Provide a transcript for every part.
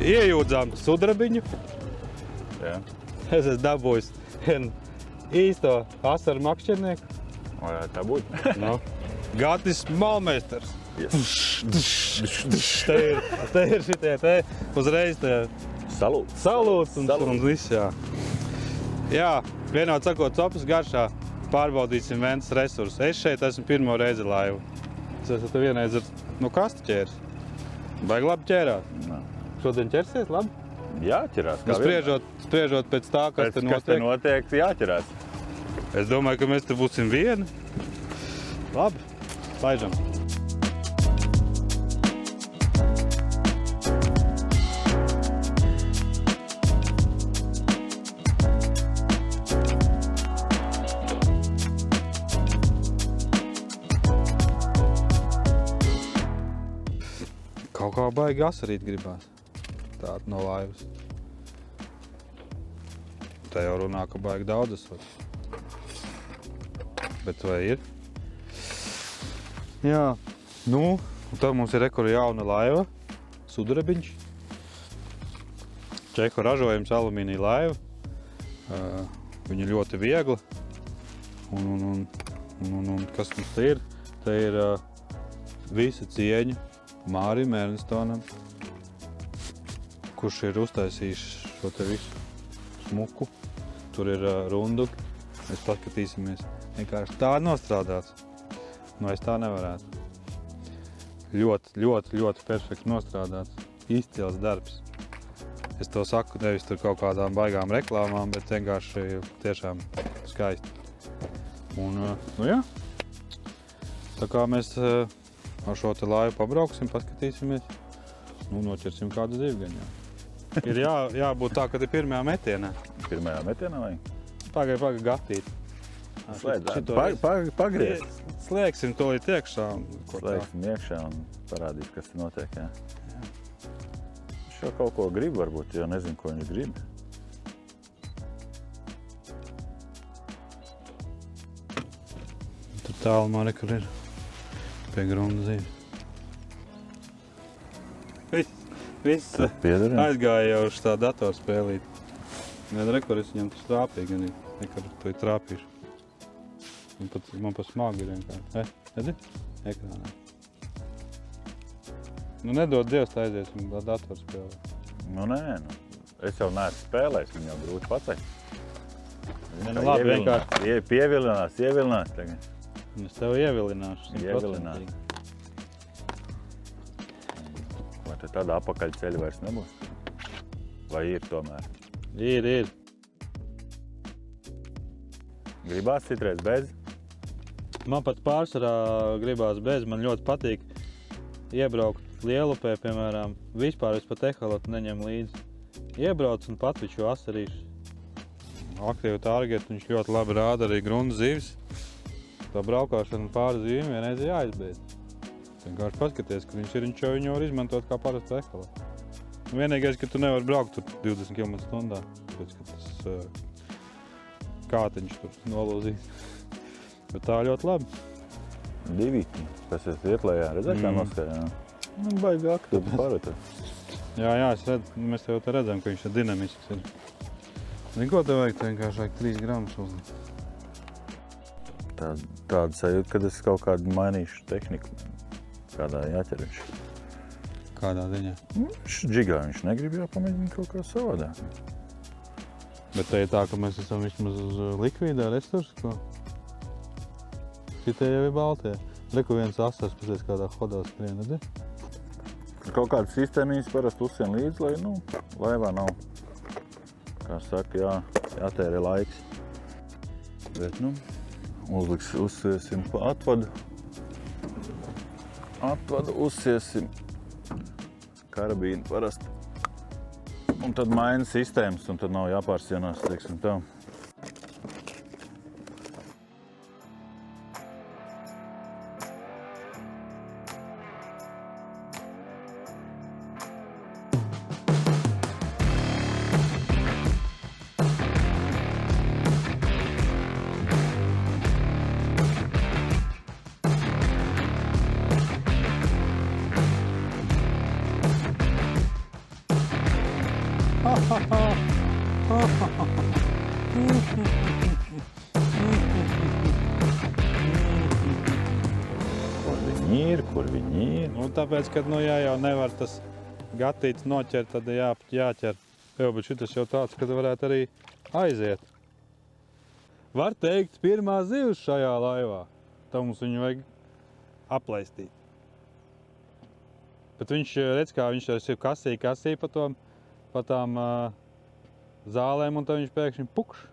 iejūdzām sudrabiņu. Jā. Es esmu dabūjis īsto asaru makšķernieku. Varētu tā būt. No. Gatis Malmeisters. Yes. Te ir šitie, te uzreiz te salūts un viss, jā. Jā, vienot sakot, copas garšā pārbaudīsim Ventas resursus. Es šeit esmu pirmo reizi laivu. Es esmu te vienreiz ar kastu ķēris. Baigi labi ķērāt. Šodien ķersies labi? Jāķerās. Spriežot pēc tā, kas te notiek, jāķerās. Es domāju, ka mēs te būsim vieni. Labi, laižam. Kaut kā baigi asarīt gribās. Tāda no laivas. Te jau runā, ka baigi daudz esot. Bet vai ir? Jā, nu, tad mums ir rekuri jauna laiva, sudrabiņš. Čehu ražojums alumīnija laiva. Viņa ļoti viegla. Un kas mums te ir? Te ir visa cieņa Mārim Ernstonam, kurš ir uztaisījis šo te visu smuku. Tur ir runduki. Mēs paskatīsimies. Vienkārši tā nostrādāts. Nu, es tā nevarētu. Ļoti perfekti nostrādāts. Izcils darbs. Es to saku nevis tur kaut kādām baigām reklāmām, bet vienkārši tiešām skaisti. Un, nu jā. Tā kā mēs ar šo te laivu pabrauksim, paskatīsimies. Nu, noķersim kādu zivgaņu. Ir jābūt tā, kad ir pirmajā metienā. Pirmajā metienā vai? Pagai gatīt. Pagriezt. Slēgsim to līdz iekšā. Slēgsim iekšā un parādīt, kas te notiek, jā. Viņš jau kaut ko grib varbūt, jo nezinu, ko viņš grib. Tur tālumā rekur ir pie grunda zīves. Viss aizgāja jau uz tā datorspēlīt. Gan rekur es viņam tas trāpīja, gan nekad to ir trāpījuši. Man pat smagi ir vienkārši. Redzi? Ekrānā. Nu, nedod Dievs, tā aiziesim datorspēlēt. Nu, nē. Es jau neesmu spēlējis, viņu jau grūti pateikt. Nu, labi, vienkārši. Ievilinās tagad. Es tev ievilināšu. Ievilināšu. Vai te tāda apakaļceļa vairs nebūs? Vai ir tomēr? Ir. Gribās citreiz bez? Man pat pārsvarā gribās bez. Man ļoti patīk iebraukt lielupē, piemēram. Vispār es pat ehalotu neņem līdzi. Iebrauc un patviču asarīšu. Aktīvu targetu, viņš ļoti labi rāda arī grunda zivis. Tā braukāšana pāri zivīm vienreiz ir jāizbeidz. Vienkārši paskaties, ka viņš viņu var izmantot kā parastu ehalotu. Vienīgais, ka tu nevari braukt tur 20 km/h, tāpēc, ka tas kātiņš tur nolūzīs. Bet tā ļoti labi. Divīti, kas es ietlējā, redzēt, kā noskajā? Nu, baigi aktīvi parata. Jā, es redzu, mēs jau te redzam, ka viņš ir dinamisks. Zini, ko tev vajag? Vienkārši vajag 3 gramus uzlikt. Tāda sajūta, kad es kaut kādu mainīšu tehniku, kādā jāķer viņš. Kādā ziņā? Viņš džigā, viņš negrib jāpamēģina kaut kā savādāk. Bet te ir tā, ka mēs esam vismaz uz likvīdā resursu, ko? Šitie jau ir baltie. Reku viens asars pasies kādā hodā skrien, redzi? Kaut kādas sistēmijas parasti uzsien līdzi, lai, nu, laivā nav, kā saka, jātērē laiks. Bet, nu, uzsiesim pa atvadu. Uzsiesim karabīnu parasti. Un tad maina sistēmas, un tad nav jāpārsienās, teiksim tā. Kur viņi ir? Nu, tāpēc, kad, nu, ja jau nevar tas gatīts noķert, tad jāķer. Jā, bet šitas jau tāds, kad varētu arī aiziet. Var teikt, pirmā zivs šajā laivā. Tā mums viņu vajag aplaistīt. Bet viņš, redz, kā viņš jau kasīja pa tām zālēm, un tad viņš pēkšņi pukš.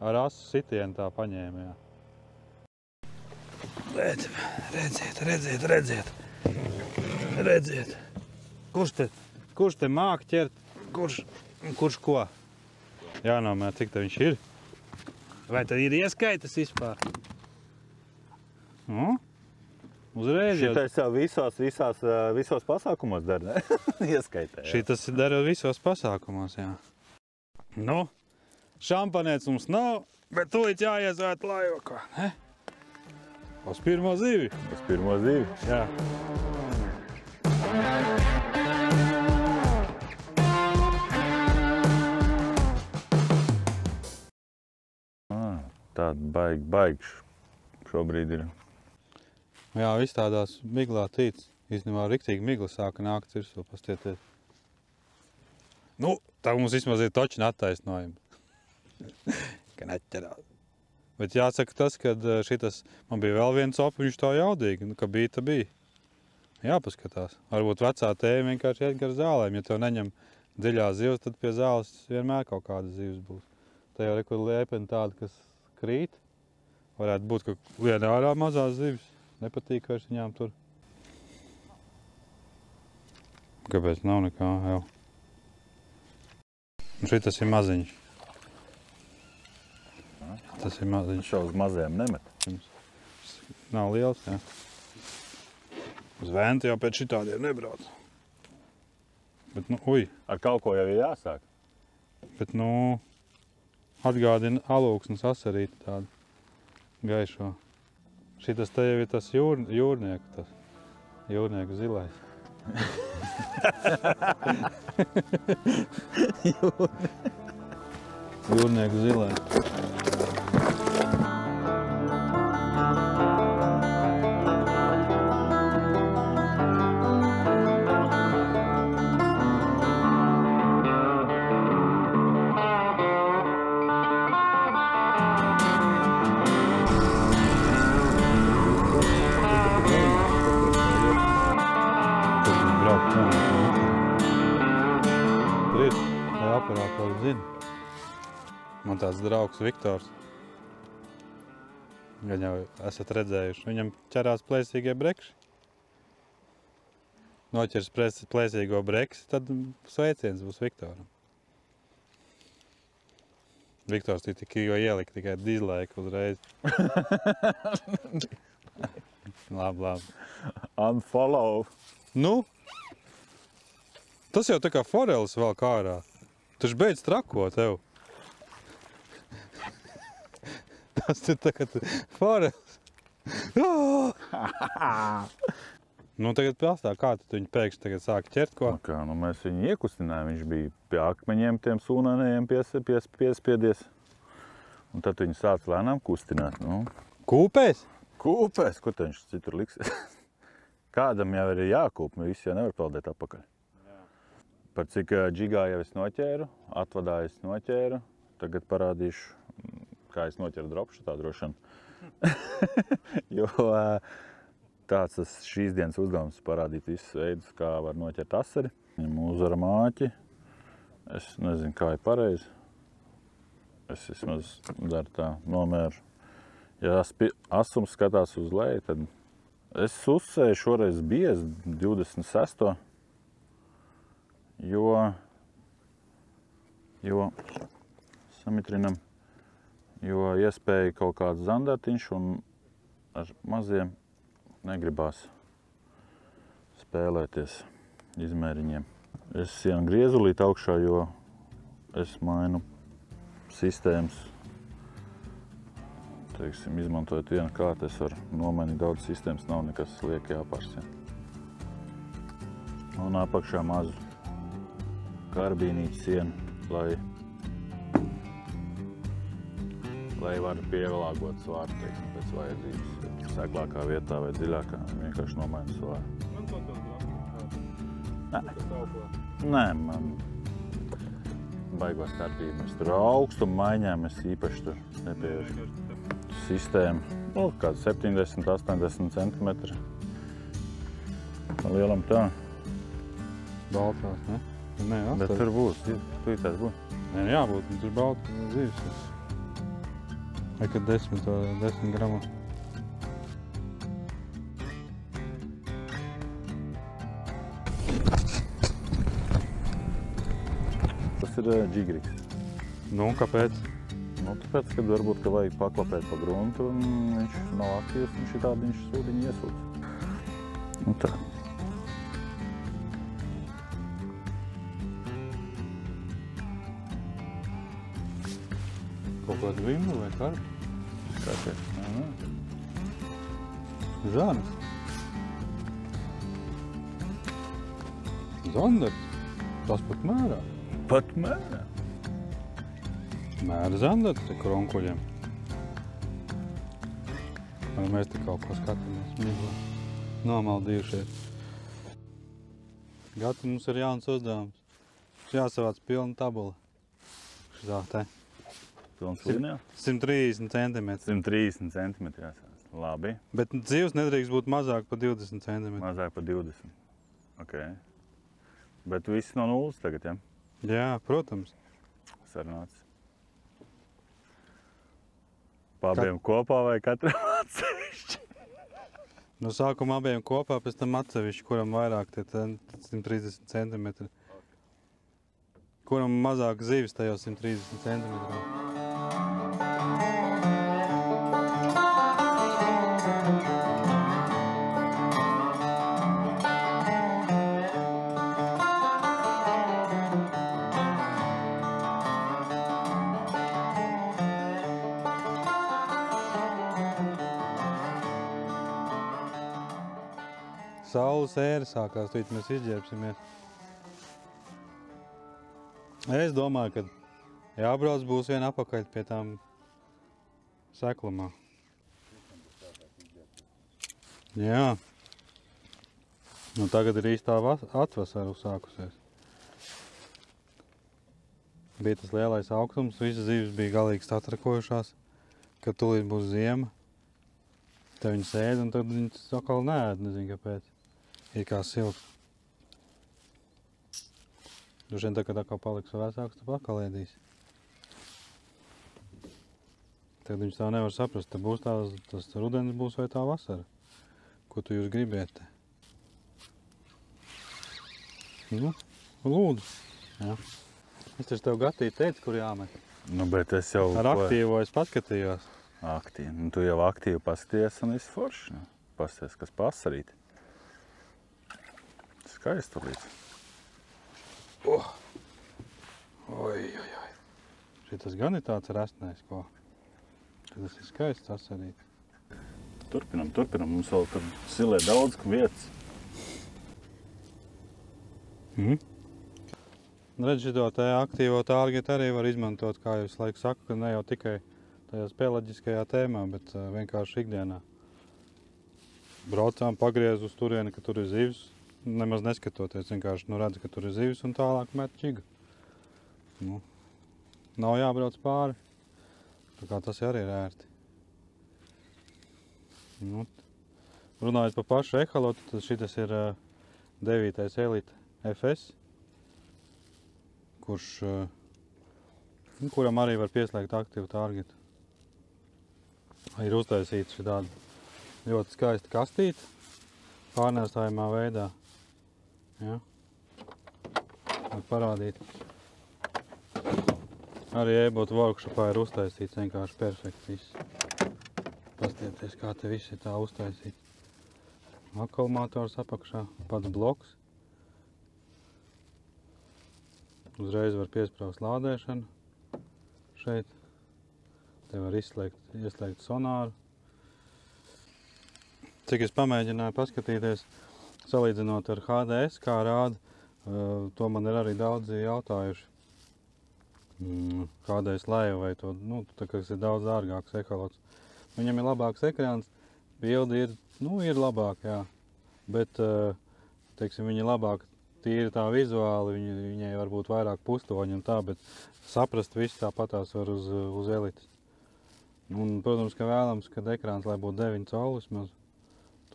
Ar asu sitienu tā paņēma, jā. Redziet. Kurš te māk ķert, kurš ko? Jānomēr, cik te viņš ir. Vai tad ir ieskaitas vispār? Nu? Uzreiz jau. Šitais jau visos pasākumos dara, ne? Ieskaitē. Šitas dara visos pasākumos, jā. Nu, šampanēts mums nav, bet tūlīt jāiezvēt laiva, kā, ne? Uz pirmo zivi. Uz pirmo zivi? Jā. Tāda baigi šobrīd ir. Jā, viss tādās miglā tīts. Īstenībā riktīgi migla sāka nākt virsū, pastieties. Nu, tā mums vismaz ir točina attaisnojumi. Ka neķerās. Bet jāsaka tas, kad šitas, man bija vēl viens opa, viņš tā jaudīgi, nu, ka bija, tā bija. Jāpaskatās. Varbūt vecā tēma vienkārši iet gar zālēm. Ja tev neņem dziļā zivs, tad pie zāles vienmēr kaut kāda zivs būs. Tā jau rekur liepeni tāda, kas krīt. Varētu būt, ka viena ārā mazās zivis. Nepatīk vairs viņām tur. Kāpēc nav nekā, jau. Un šitas ir maziņš. Tas ir maziņš. Viņš jau uz mazajiem nemet. Nav liels, jā. Uz venti jau pēc šitādiem nebrauc. Bet, nu, uj. Ar kaut ko jau ir jāsāk. Bet, nu, atgādina alūksnes asarīti tādu gaišo. Šitas te jau ir tas jūrnieku zilais. Jūrnieku zilais. Operators zina. Man tāds draugs Viktors. Gan jau esat redzējuši. Viņam ķerās plēsīgie brekši. Noķers plēsīgo breksi, tad sveiciens būs Viktoram. Viktors tikko ielika tikai dislike uzreiz. Labi. Unfollow. Nu? Tas jau tā kā forelis vēl kārā. Taču beidz trako tev. Tas ir tā kā forelis. Nu, tagad pastāv, kā tu viņu pēkšņi tagad sāki ķert ko? Kā, nu mēs viņu iekustinājām, viņš bija pie akmeņiem, tiem sūnanējiem piespiedies. Un tad viņu sāc lēnām kustināt. Nu. Kūpēs? Kūpēs? Kur tad viņš citur liks? Kādam jau ir jākūp, visi jau nevar peldēt apakaļ. Par cik džigā jau es noķēru, atvadā es noķēru. Tagad parādīšu, kā es noķeru dropšu, tā droši vien. Jo tāds tas šīs dienas uzdevums parādīt visus veidus, kā var noķert asari. Viņam uzvara māķi. Es nezinu, kā ir pareizi. Es vismaz daru tā, nomēru. Ja asums skatās uz leju, tad es uzsēju šoreiz biezi 26. Jo samitrinam, jo iespēja kaut kāds zandartiņš un ar maziem negribās spēlēties izmēriņiem. Es ienu griezulīt augšā, jo es mainu sistēmas. Teiksim, izmantojot vienu kārtu, es varu nomainīt daudz sistēmas, nav nekas liek jāpārs. Ja. Un apakšā mazu karbīnīti sienu, lai lai var pievēlāgot svāru, teiksim, pēc vajadzības. Seklākā vietā vai dziļākā, vienkārši nomaina svāru. Man kaut kāds Nē, man baigos starpību. Mēs tur augstumu maiņām, es īpaši tur nepievešu sistēmu. Nu, kāds 70–80 centimetri. Lielam tā. baltās, ne? Nē, Bet tur būs, tu tās būs. Nē, jābūt, tur balta dzīves. Vai kad 10 gramu. Tas ir džigriks. Nu, kāpēc? Nu, tāpēc, kad varbūt, ka vajag paklapēt pa gruntu, un viņš nav aktīvs, un šitādi viņš sūdiņu iesūdz. Nu tā. Kaut kādu vimbu vai karpu? Kāpēc? Žānis. Zanders. Tas pat mērā. Pat mērā? Mēra zanders te kronkuļiem. Vai mēs te kaut ko skatāmies? Nomaldījušies. Gati, mums ir jauns uzdevums. Jāsavāc pilna tabula. Šitā te. Pilns līnijā? 130 centimetri. 130 centimetri jāsās. Labi. Bet dzīves nedrīkst būt mazāk par 20 centimetri. Mazāk par 20. Ok. Bet viss no nulles tagad, ja? Jā, protams. Sarunāts. Abiem kopā vai katram atsevišķi? No sākuma abiem kopā, pēc tam atsevišķi, kuram vairāk tie 130 centimetri. Kuram mazāk zivis tajos 130 centimetros. Saules ēra sākās, tūlīt mēs izģērbsimies. Es domāju, ka jābrauc būs vien apakaļ pie tām seklumā. Jā. Nu, tagad ir īstā atvasara uzsākusies. Bija tas lielais augstums, visas zivis bija galīgi satrakojušās, kad tūlīt būs ziema. Te viņas ēd, un tad viņas atkal neēd, nezinu kāpēc. Ir kā silts. Droši vien tā, kad atkal paliks vecāks, tad atkal ēdīs. Tad viņš tā nevar saprast, te būs tas rudens būs vai tā vasara. Ko tu jūs gribiet te? Nu, lūdzu. Jā. Es taču tev gatīgi teicu, kur jāmet. Nu, bet es jau... Ar aktīvo es paskatījos. Aktīvi. Nu, tu jau aktīvi paskaties un viss forši. Nu. Pasties, kas pasarīt. Skaisti līdz. Oi, oi, oi. Šitas gan ir tāds resnais, ko. Tas ir skaists asarīt. Turpinam. Mums vēl tur silē daudz vietas. Redz, šito te aktīvo targetu arī var izmantot, kā jūs laiku saku, ka ne jau tikai tajā pelaģiskajā tēmā, bet vienkārši ikdienā. Braucām, pagriez uz turieni, ka tur ir zivs, nemaz neskatoties, vienkārši redz, ka tur ir zivs un tālāk met čigu. Nu, nav jābrauc pāri, tā kā tas arī ir ērti. Nu, runājot par pašu ehalotu, tad šitas ir 9. Elite FS, kuram arī var pieslēgt aktīvu targetu. Ir uztaisīta šī tāda ļoti skaista kastīte, pārnēsājumā veidā. Ja. Var parādīt. Arī e-botu workshopā ir uztaisīts vienkārši perfekti viss. Pastieties, kā te viss ir tā uztaisīts. Akumulātors apakšā, pats bloks. Uzreiz var piespraust lādēšanu šeit. Te var ieslēgt sonāru. Cik es pamēģināju paskatīties, salīdzinot ar HDS, kā rāda, to man ir arī daudzi jautājuši. kādai slēju vai to, tā kā ir daudz dārgāks eholots. Viņam ir labāks ekrāns, bildi ir labāk, jā. Bet, teiksim, viņi labāk tīri tā vizuāli, viņai varbūt vairāk pustoņi un tā, bet saprast visu tāpatās var uz elites. Un, protams, ka vēlams, kad ekrāns, lai būtu 9 colu vismaz,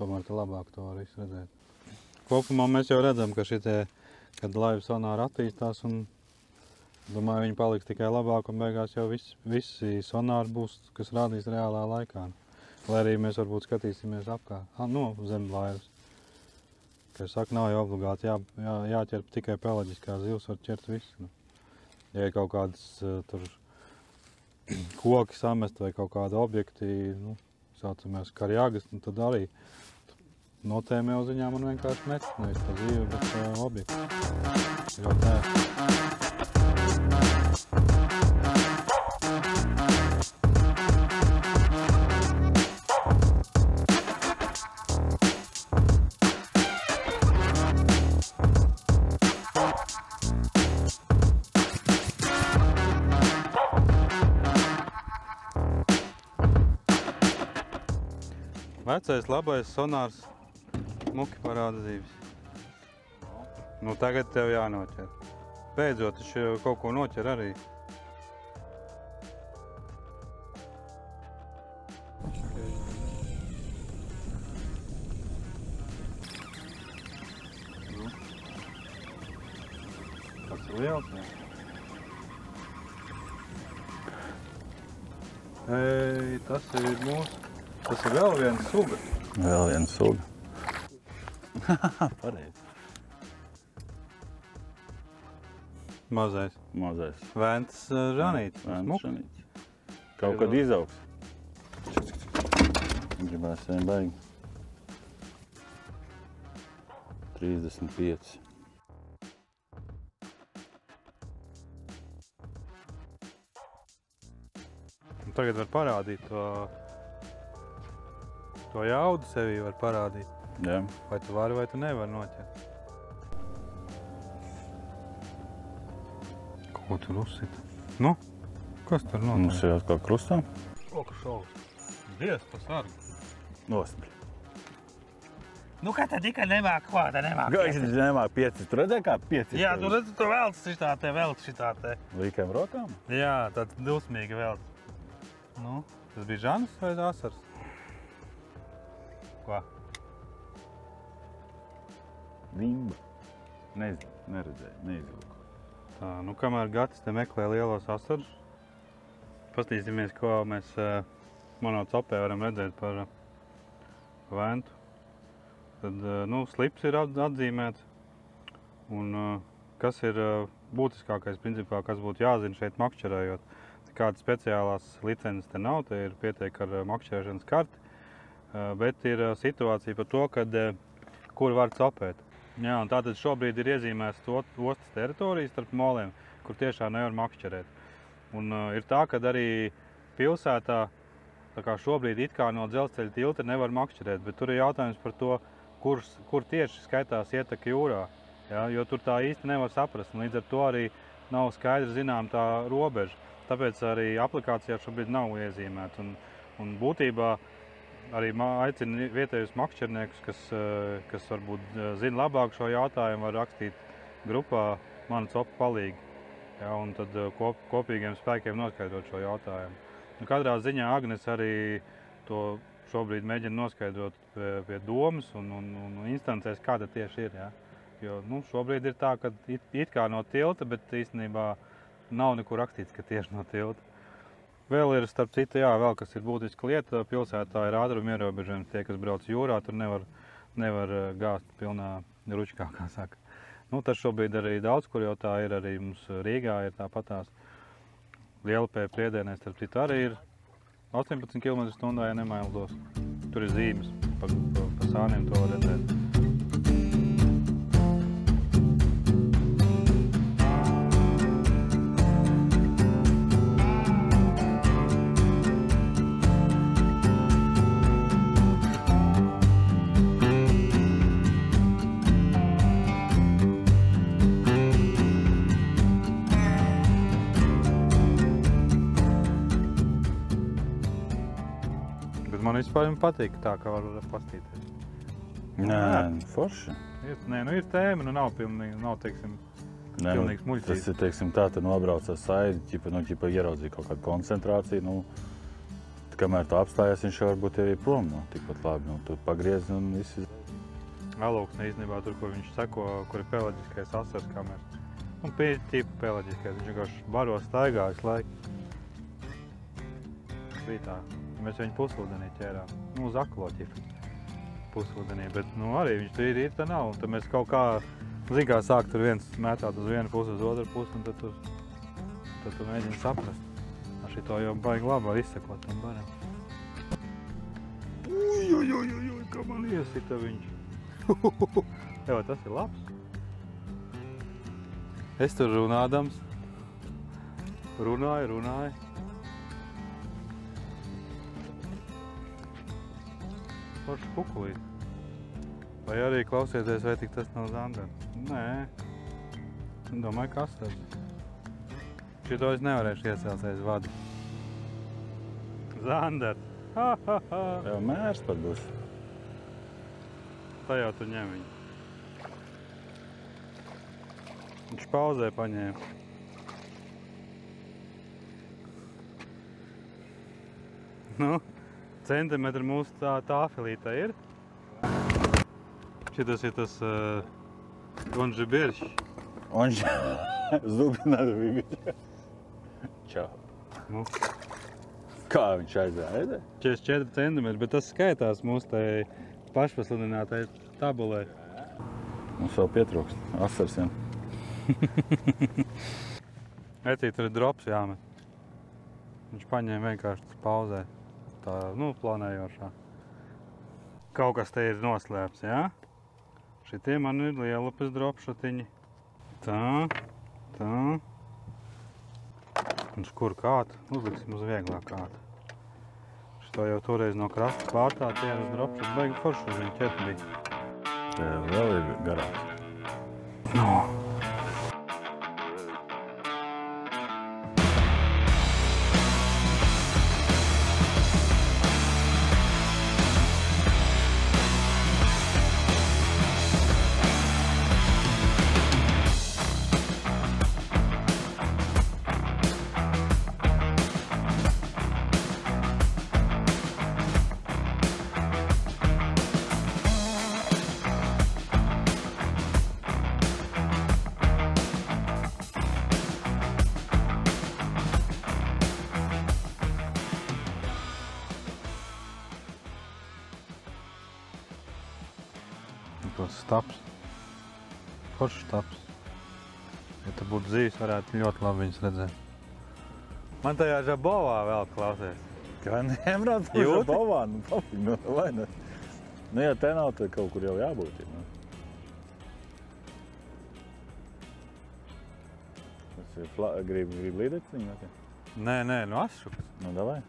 tomēr te labāk to var visu redzēt. Kopumā mēs jau redzam, ka šitie, kad live sonāri attīstās un domāju, viņi paliks tikai labāk un beigās jau visi sonāri būs, kas rādīs reālā laikā. Lai arī mēs varbūt skatīsimies apkārt, zem laivas. Kā es saku, nav jau obligāti jāķer tikai pelaģiskās zivs, var ķert visu. Ja ir kaut kādas tur koki samest vai kaut kādi objekti, saucamās karjāgas, tad arī notēmē uz viņām un vienkārši met, nevis pa zīvi, bet objekti. Ir jau tā. Vecais labais sonārs muki parāda zīves. Tagad tev jānoķer. Beidzot, taču kaut ko noķer arī. Tas ir liels, ne? Ei, tas ir mūsu. Tas ir vēl viens suga. Vēl viens suga. Pareizi. Mazais. Mazais. Vents žanītis. Vents žanītis. Kaut kad izaugs. Gribēs vien baigi. 35. Un tagad var parādīt to jaudu sevī var parādīt. Jā. Vai tu vari, vai tu nevari noķert. Ko tur uzsita? Kas tur notiek? Mums ir atkal krustā. Oka šaus. Dievs, pa sargu. Nostri. Kā tad tikai nemāk ko, tad nemāk Gaiši nemāk 5. Tu redzēji kā 5? Jā, tu redzi, tu velc šitā te. Līkiem rokām? Jā, tāds dusmīgi velc. Tas bija žanis vai asars? Ko? Vimba. Nezinu, neredzēju, neizvilku. Tā, kamēr Gatis te meklē lielos asarus, pastīsimies, ko mēs monocopē varam redzēt par ventu. Tad, slips ir atzīmēts. Un kas ir būtiskākais, principā, kas būtu jāzina šeit makšķerējot. Kādas speciālās licences te nav, te ir pietiek ar makšķerēšanas karti. Bet ir situācija par to, kur var copēt. Jā, un tātad šobrīd ir iezīmēts ostas teritorijas starp moliem, kur tiešām nevar makšķerēt. Un ir tā, ka arī pilsētā, tā kā šobrīd it kā no dzelzceļa tilta nevar makšķerēt, bet tur ir jautājums par to, kur tieši skaitās ieteka jūrā. Ja, jo tur tā īsti nevar saprast, un līdz ar to arī nav skaidri zinām tā robeža. Tāpēc arī aplikācijā šobrīd nav iezīmēta. Un būtībā arī aicina vietējos makšķerniekus, kas varbūt zina labāk šo jautājumu, var rakstīt grupā manu copu palīgi. Ja, un tad kopīgiem spēkiem noskaidrot šo jautājumu. Katrā ziņā Agnes arī to šobrīd mēģina noskaidrot pie domas un instancēs, kāda tieši ir. Ja. Jo šobrīd ir tā, ka it kā no tilta, bet īstenībā nav nekur rakstīts, ka tieši no tilta. Vēl ir, starp citu, vēl kas ir būtiska lieta, pilsētā ir ātruma ierobežojums. Tie, kas brauc jūrā, tur nevar gāzt pilnā ručkā, kā saka. Tas šobrīd arī daudz, kur jau tā ir, arī mums Rīgā ir tāpatās. Lielupē Priedēnē, starp citu, arī ir 18 km/h, ja nemaildos. Tur ir zīmes, pa sāniem to var redzēt. Man vispār patīk tā, kā var pastīties. Nē, forši. Nē, nu ir tēma, nu nav pilnīgi, nav, teiksim, pilnīgs muļķīs. Tas ir, teiksim, tā, tad nobrauc ar saidi, ķipa ieraudzīja kaut kādu koncentrāciju, nu, kamēr tu apstājies, viņš jau varbūt jau ir prom, nu, tikpat labi, nu, tu pagriezi un viss. Alūksne īstenībā tur, kur viņš seko, kur ir pelaģiskais asars kamers. Un tīpa pelaģiskais, viņš vienkārši baro staigā visu laiku. Bija tā, mēs viņu pusūdenī ķērām, nu, uz aklo ķipa pusūdenī, bet, nu, arī viņš tur ir, tā nav, un tad mēs kaut kā, zin kā sāk tur viens mētāt uz vienu pusi, uz otru pusi, un tad tu mēģini saprast. Šito jau baigi labi var izsekot tam baram. Uj, kā man iesita viņš. Jā, tas ir labs. Es tur runādams, runāju. Forši kukulīt. Vai arī klausieties, vai tik tas nav Zanders? Nē. Domāju, kas tas? Šito es nevarēšu iecelties vadu. Zanders! Ha, ha, ha! Jau mērs pat būs. Tā jau tu ņem viņu. Viņš pauzē paņēma. Nu, centimetri mūsu tāfelītē ir. Šitas ir tas Onži Biršs. Onži zubi nadarbīgi. Čau. Nu. Kā viņš aizēja? 44 centimetri, bet tas skaitās mūsu tai pašpasludinātai tabulē. Mums vēl pietrūkst asarsiem. Ecī, tur ir drops jāmet. Viņš paņēma vienkārši pauzē. Tā, nu, planējošā. Kaut kas te ir noslēpts, jā? Šitie man ir lielupes dropšatiņi. Tā. Un kur kātu? Uzliksim uz vieglā kātu. Šito jau toreiz no krasta pārtāt ieras dropšat. Baigi forši uz viņu ķert bija. Tev vēl ir garāks. No. Staps. Foršs staps. Ja te būtu zīves, varētu ļoti labi viņus redzēt. Man tajā žabovā vēl klausies. Kā nebrauc uz žabovā? Nu, vai ne? Nu, ja te nav, tad kaut kur jau jābūt. Nu. Tas ir gribi līdēt viņu? Nē, nu asšuks. Nu, davai.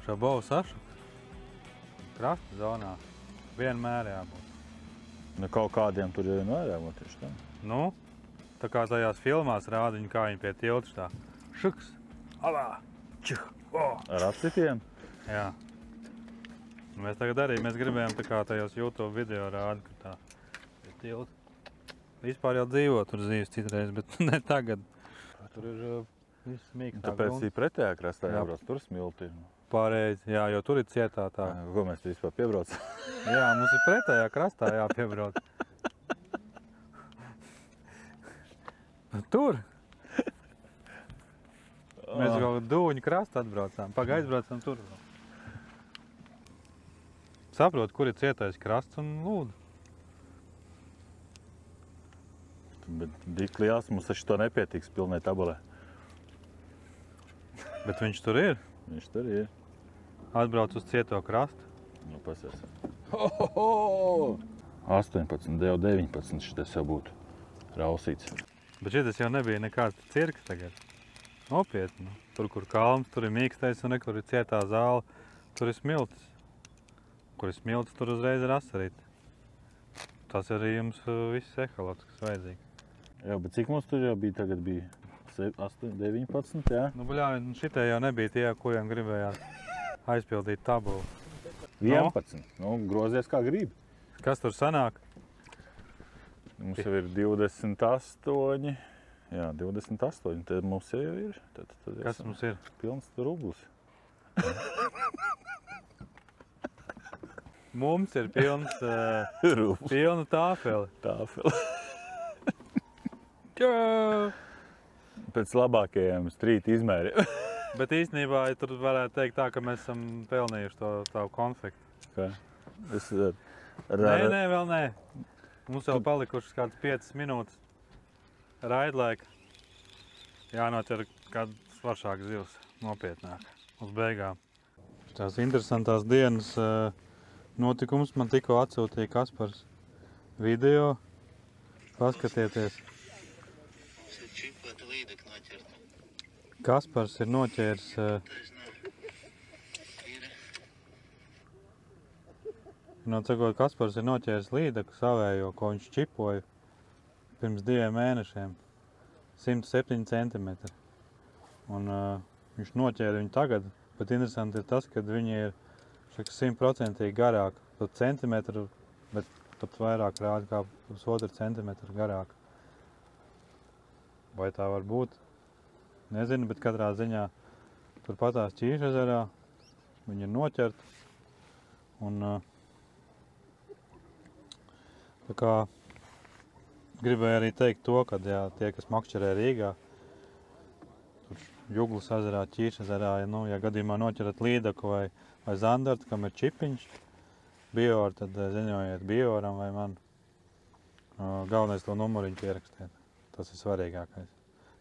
Žabovs asšuks. Krasta zonā. Vienmēr jābūt. Nu, kaut kādiem tur jau nevajag tieši tā. Nu, tā kā tajās filmās rāda viņu, kā viņi pie tiltas tā. Šuks, alā, čuh, o. Ar apsitiem? Jā. Mēs tagad arī, mēs gribējām tā kā tajos YouTube video rāda, ka tā pie tilta. Vispār jau dzīvo tur zīves citreiz, bet ne tagad. Tur ir viss mīkstā Tāpēc grunta. ir pretējā krastā jābrauc, tur smilti. Pārējais, jā, jo tur ir cietā tā. Ko mēs vispār piebraucam? Jā, mums ir pretējā krastā jāpiebrauc. Tur. Mēs kaut dūņu krastu atbraucām. Pagaid aizbraucam tur. Saprot, kur ir cietais krasts un lūdzu. Bet dikli jās, mums taču to nepietiks pilnai tabulē. Bet viņš tur ir. Viņš tur ir. Atbrauc uz cieto krastu. Nu, pasies. 18, jau 19 šitas jau būtu rausīts. Bet šitas jau nebija nekāds cirks tagad. Nopietni. Tur, kur kalns, tur ir mīkstais un kur ir cietā zāle, tur ir smiltis. Kur ir smiltis, tur uzreiz ir asarīti. Tas arī jums viss ehalots, kas vajadzīgi. Jā, bet cik mums tur jau bija tagad bija? 8, 19, jā? Nu, buļā, šitie jau nebija tie, kuriem gribējās aizpildīt tabulu. 11. Nu, grozies kā gribi. Kas tur sanāk? Mums jau ir 28. Jā, 28. Tad mums jau ir. Kas mums ir? Pilns rublis. Mums ir pilns, Rublis. pilna tāfeli. Tāfeli. Čau! Pēc labākajiem strīt izmēriem. Bet īstenībā ja tur varētu teikt tā, ka mēs esam pelnījuši to tavu konfektu. Kā? Es Nē, vēl nē. Mums vēl palikušas kādas 5 minūtes raidlaika. Jānoķer kāda svaršāka zivs, nopietnāk, uz beigām. Tās interesantās dienas notikums man tikko atsūtīja Kaspars video. Paskatieties. Kaspars ir noķēris Kaspars ir noķēris līdeku savējo, ko viņš čipoja pirms 2 mēnešiem. 107 cm. Un viņš noķēra viņu tagad, bet interesanti ir tas, ka viņi ir 100% garāk, pat centimetru, bet pat vairāk rāda kā pusotru centimetru garāk. Vai tā var būt? Nezinu, bet katrā ziņā turpatās Ķīšezerā viņi ir noķerti. Un tā kā gribēju arī teikt to, ka jā, tie, kas makšķerē Rīgā, tur Juglas ezerā, Ķīšezerā, ja gadījumā noķerat līdaku vai zandartu, kam ir čipiņš, Bioru, tad ziņojiet Bioram vai man. Galvenais to numuriņu pierakstiet. Tas ir svarīgākais.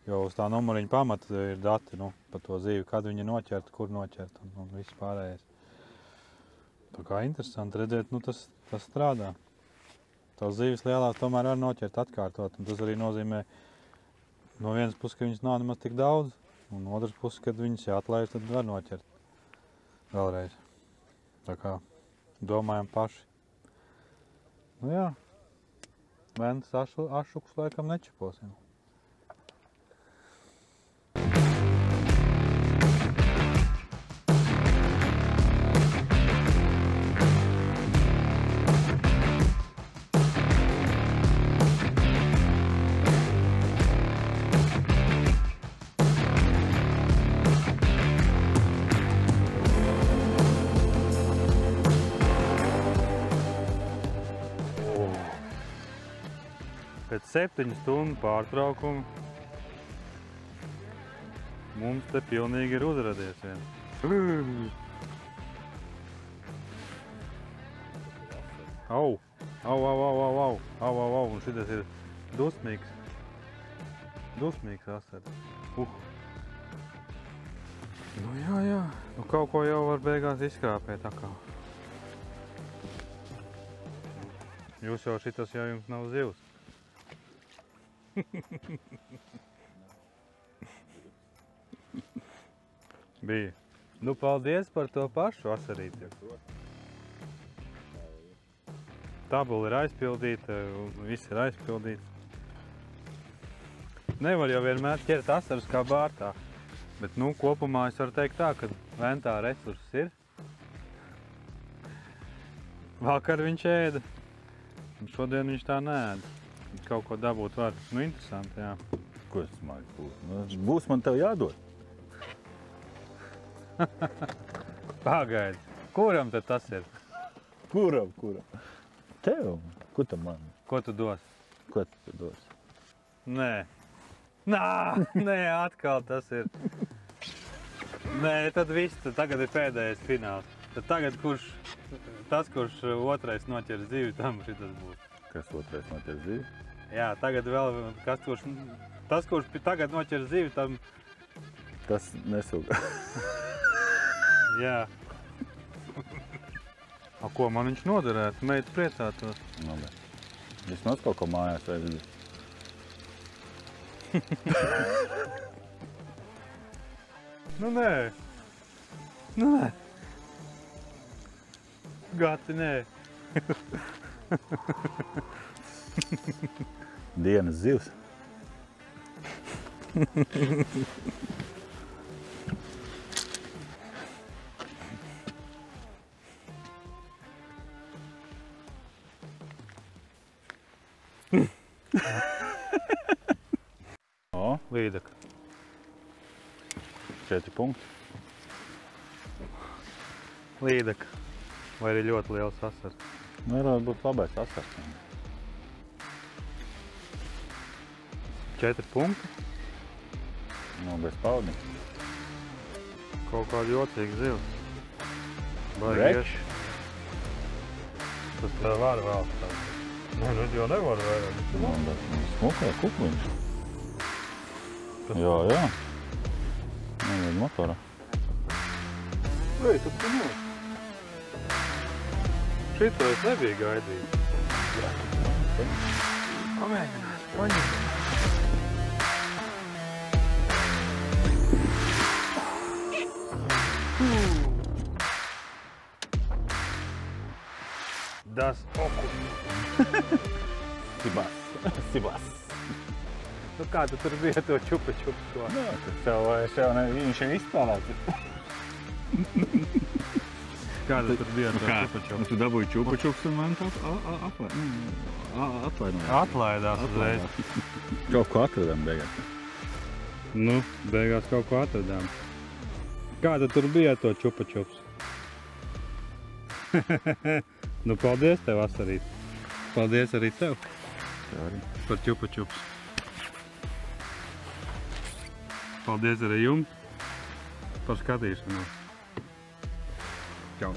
Jo uz tā numuriņa pamata ir dati par to zīvi, kad viņi noķert, kur noķert un viss pārējais. Tā kā interesanti redzēt, tas strādā. Tās zīves lielās tomēr var noķert atkārtot, un tas arī nozīmē no vienas puses, ka viņas nav nemaz tik daudz, un otras puses, kad viņas jāatlaist, tad var noķert vēlreiz. Tā kā domājam paši. Nu jā, vēns ašukus laikam nečiposim. Pēc 7 stundu pārtraukumu mums te pilnīgi ir uzradies viens. Au! Un šitas ir dusmīgs. Dusmīgs asars. Nu jā. Nu kaut ko jau var beigās izkrāpēt atkal. Jūs jau šitas jau jums nav zivs. Bija. Nu, paldies par to pašu asarīti. Tabula ir aizpildīta, viss ir aizpildīts. Nevar jau vienmēr ķert asarus kā bārtā, bet, kopumā es varu teikt tā, ka ventā resurss ir. Vakar viņš ēda, un šodien viņš tā neēda. Kaut ko dabūt var. Interesanti, jā. Ko es smagi būs? Būs man tev jādod. Pagaidi. Kuram tad tas ir? Kuram? Tev? Ko tu man? Ko tu dos? Ko tu dos? Nē. Nē, atkal tas ir. Nē, tad viss, tad tagad ir pēdējais fināls. Tad tagad tas, kurš otrais noķer zivi, tam šitas būs. Kas otrais noķer zivi? Jā, tagad vēl, tas, kurš tagad noķer zivi, tam... Tas nesūga. Jā. Ko man viņš noderētu? Meita priecātos. Vismaz kaut ko mājās vajag. Nē. Gati, nē. Dienas zivs. O, Līdaka. 4 punkti. Līdaka. Vai arī ļoti liels asars. Varētu būt labais asars. 4 punkti. Nu, bez paudi. Kaut kāda jocīga zivs. Rečs. Tas tev var vēl tā. Nu, jau nevar vairāk. Smukā kukliņš. Jā, jā. Nevajag motora. Ei, tu nāk. Šito es nebiju gaidījis. Pamēģinās, paņem. Das okus. Sibas. Nu kā tu tur bija to čupa-čupu to? Jā, tas jau ne, viņš jau izspēlēts. Kāda tur bija to čupa-čupu? Tu dabūji čupa-čups un man tā atvainojās. Atlaidās uzreiz. Kaut ko atradām beigās. Nu, beigās kaut ko atradām. Kāda tur bija to čupa-čups? Nu, paldies tev, Asarīt. Paldies arī tev par čupa-čups. Paldies arī jums par skatīšanos. Čau!